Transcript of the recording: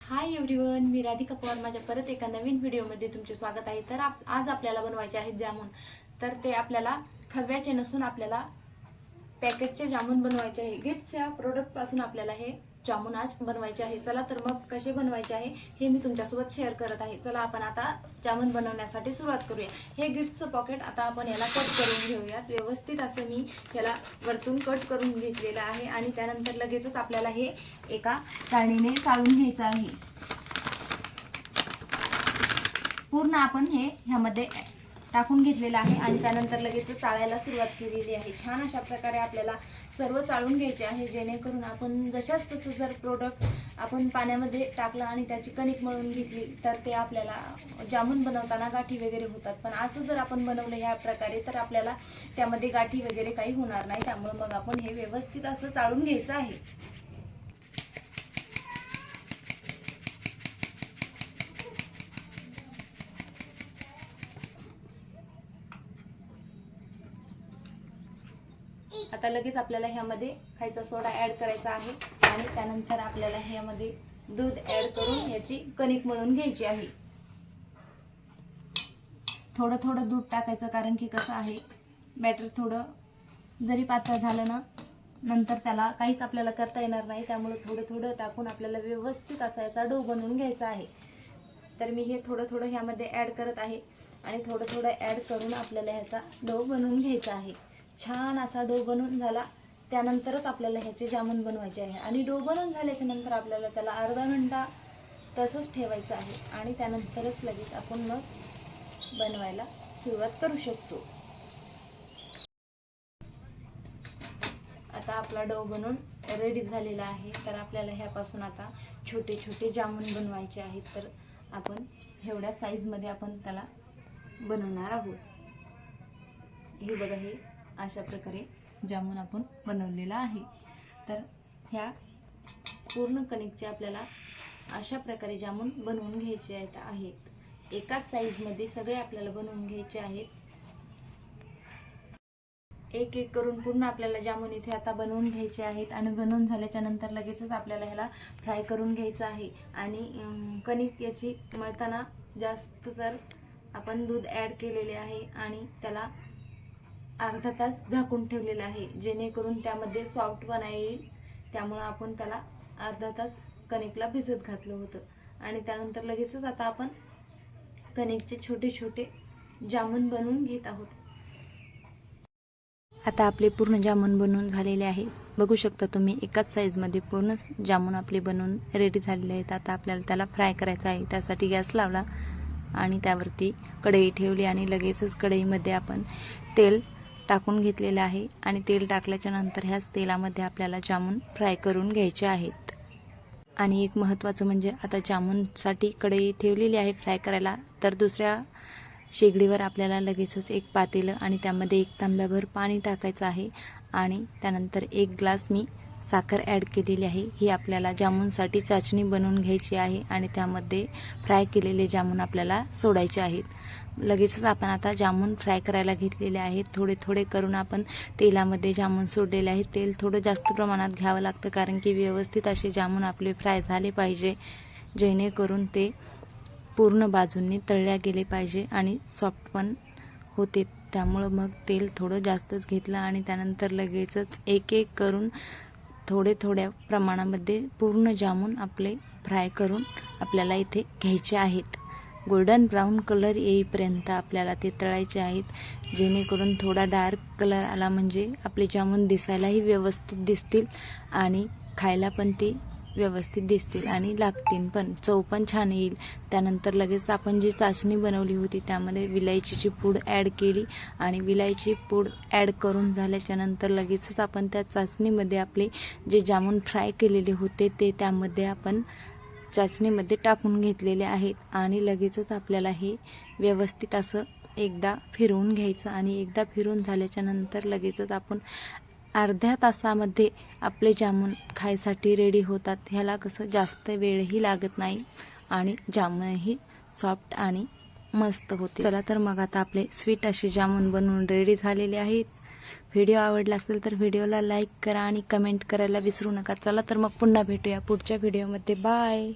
Hi everyone, मी राधिका पवार माझ्या परत एका नवीन व्हिडिओमध्ये तुमचे स्वागत आहे। तर आज आपल्याला बनवायचे आहेत जामून। तर ते आपल्याला खव्याचे नसून आपल्याला पॅकेटचे जामून बनवायचे आहे। गिट्सच्या प्रोडक्ट पासून आपल्याला हे जामून आज बनवायचे आहे। चला तर मग कसे बनवायचे आहे हे मी तुमच्यासोबत शेअर करत आहे। चला आपण आता जामून बनवण्यासाठी सुरुवात करूया। हे गिट्सचं पॉकेट आता आपण याला कट करून घेऊयात। व्यवस्थित असं मी याला वरतून कट करून घेतलेलं आहे आणि त्यानंतर लगेचच आपल्याला हे एका चाळणीने चाळून घ्यायचं आहे। पूर्ण आपण हे ह्यामध्ये टाकून घेतलेलं आहे आणि त्यानंतर लगेच चाळायला सुरुवात केलेली आहे। छान अशा प्रकारे आपल्याला सर्व चाळून घ्यायचे आहे, जेणेकरून आपण जशाच तसं जर प्रोडक्ट आपण पाण्यामध्ये टाकलं आणि त्याची कणिक मळून घेतली तर ते आपल्याला जामून बनवताना गाठी वगैरे होतात। पण असं जर आपण बनवलं ह्या प्रकारे तर आपल्याला त्यामध्ये गाठी वगैरे काही होणार नाही। त्यामुळे मग आपण हे व्यवस्थित असं चाळून घ्यायचं आहे। आता लगेच आपल्याला ह्यामध्ये खायचा सोडा ऍड करायचा आहे आणि त्यानंतर आपल्याला ह्यामध्ये दूध ऍड करून याची कणिक मळून घ्यायची आहे। थोडं थोडं दूध टाकायचं, कारण की कसं आहे बॅटर थोडं जरी पातळ झालं ना नंतर त्याला काहीच आपल्याला करता येणार नाही। त्यामुळे थोडं थोडं टाकून आपल्याला व्यवस्थित असा याचा डो बनवून घ्यायचा आहे। तर मी हे थोडं थोडं ह्यामध्ये ऍड करत आहे आणि थोडं थोडं ऍड करून आपल्याला ह्याचा डो बनवून घ्यायचा आहे। छान असा डो बनवून झाला त्यानंतरच आपल्याला ह्याचे जामून बनवायचे आहे आणि डो बनवून झाल्याच्या नंतर आपल्याला त्याला अर्धा घंटा तसंच ठेवायचं आहे आणि त्यानंतरच लगेच आपण मग बनवायला सुरुवात करू शकतो। आता आपला डो बनवून रेडी झालेला आहे। तर आपल्याला ह्यापासून आता छोटे छोटे जामून बनवायचे आहेत। तर आपण एवढ्या साईजमध्ये आपण त्याला बनवणार आहोत। हे बघा, हे अशा प्रकारे जामून आपण बनवलेला आहे। तर ह्या पूर्ण कणिकचे आपल्याला अशा प्रकारे जामून बनवून घ्यायचे आहेत। एकाच साईजमध्ये सगळे आपल्याला बनवून घ्यायचे आहेत। एक एक करून पूर्ण आपल्याला जामून इथे आता बनवून घ्यायचे आहेत आणि बनवून झाल्याच्या नंतर लगेचच आपल्याला ह्याला फ्राय करून घ्यायचं आहे। आणि कणिक याची मळताना जास्त तर आपण दूध ऍड केलेले आहे आणि त्याला अर्धा तास झाकून ठेवलेला आहे, जेणेकरून त्यामध्ये सॉफ्टपणा येईल। त्यामुळे आपण त्याला अर्धा तास कणिकला भिजत घातलं होतं आणि त्यानंतर लगेचच आता आपण कणिकचे छोटे छोटे जामून बनवून घेत आहोत। आता आपले पूर्ण जामून बनवून झालेले आहे। बघू शकता तुम्ही, एकाच साईजमध्ये पूर्ण जामून आपले बनवून रेडी झालेले आहेत। आता आपल्याला त्याला फ्राय करायचं आहे। त्यासाठी गॅस लावला आणि त्यावरती कढई ठेवली आणि लगेचच कढईमध्ये आपण तेल टाकून घेतलेलं आहे आणि तेल टाकल्याच्या नंतर ह्याच तेलामध्ये आपल्याला जामून फ्राय करून घ्यायचे आहेत। आणि एक महत्त्वाचं म्हणजे आता जामूनसाठी कढई ठेवलेली आहे फ्राय करायला, तर दुसऱ्या शेगडीवर आपल्याला लगेचच एक पातेलं आणि त्यामध्ये एक तांब्याभर पाणी टाकायचं आहे आणि त्यानंतर एक ग्लास मी साखर ॲड केलेली आहे। ही आपल्याला जामूनसाठी चाचणी बनवून घ्यायची आहे आणि त्यामध्ये फ्राय केलेले जामून आपल्याला सोडायचे आहेत। लगेचच आपण आता जामून फ्राय करायला घेतलेले आहेत। थोडे थोडे करून आपण तेलामध्ये जामून सोडलेले आहेत। तेल थोडं जास्त प्रमाणात घ्यावं लागतं, कारण की व्यवस्थित असे जामून आपले फ्राय झाले पाहिजे, जेणेकरून ते पूर्ण बाजूंनी तळल्या गेले पाहिजे आणि सॉफ्ट पण होते। त्यामुळं मग तेल थोडं जास्तच घेतलं आणि त्यानंतर लगेचच एक एक करून थोड्या प्रमाणामध्ये पूर्ण जामून आपले फ्राय करून आपल्याला इथे घ्यायचे आहेत। गोल्डन ब्राऊन कलर येईपर्यंत आपल्याला ते तळायचे आहेत, जेणेकरून थोडा डार्क कलर आला म्हणजे आपले जामून दिसायलाही व्यवस्थित दिसतील आणि खायला पण ते व्यवस्थित दिसतील आणि लागतील पण, चव पण छान येईल। त्यानंतर लगेच आपण जी चाचणी बनवली होती त्यामध्ये विलायचीची पूड ॲड केली आणि विलायची पूड ॲड करून झाल्याच्या नंतर लगेचच आपण त्या चाचणीमध्ये आपले जे जामून फ्राय केलेले होते ते त्यामध्ये आपण चाचणीमध्ये टाकून घेतलेले आहेत आणि लगेचच आपल्याला हे व्यवस्थित असं एकदा फिरवून घ्यायचं आणि एकदा फिरवून झाल्याच्या नंतर लगेचच आपण अर्ध्या तासामध्ये आपले जामून खायसाठी रेडी होतात। ह्याला कसं जास्त वेळही लागत नाही आणि जामूनही सॉफ्ट आणि मस्त होते। चला तर मग आता आपले स्वीट असे जामून बनवून रेडी झालेले आहेत। व्हिडिओ आवडला असेल तर व्हिडिओला लाईक करा आणि कमेंट करायला विसरू नका। चला तर मग पुन्हा भेटूया पुढच्या व्हिडिओमध्ये। बाय।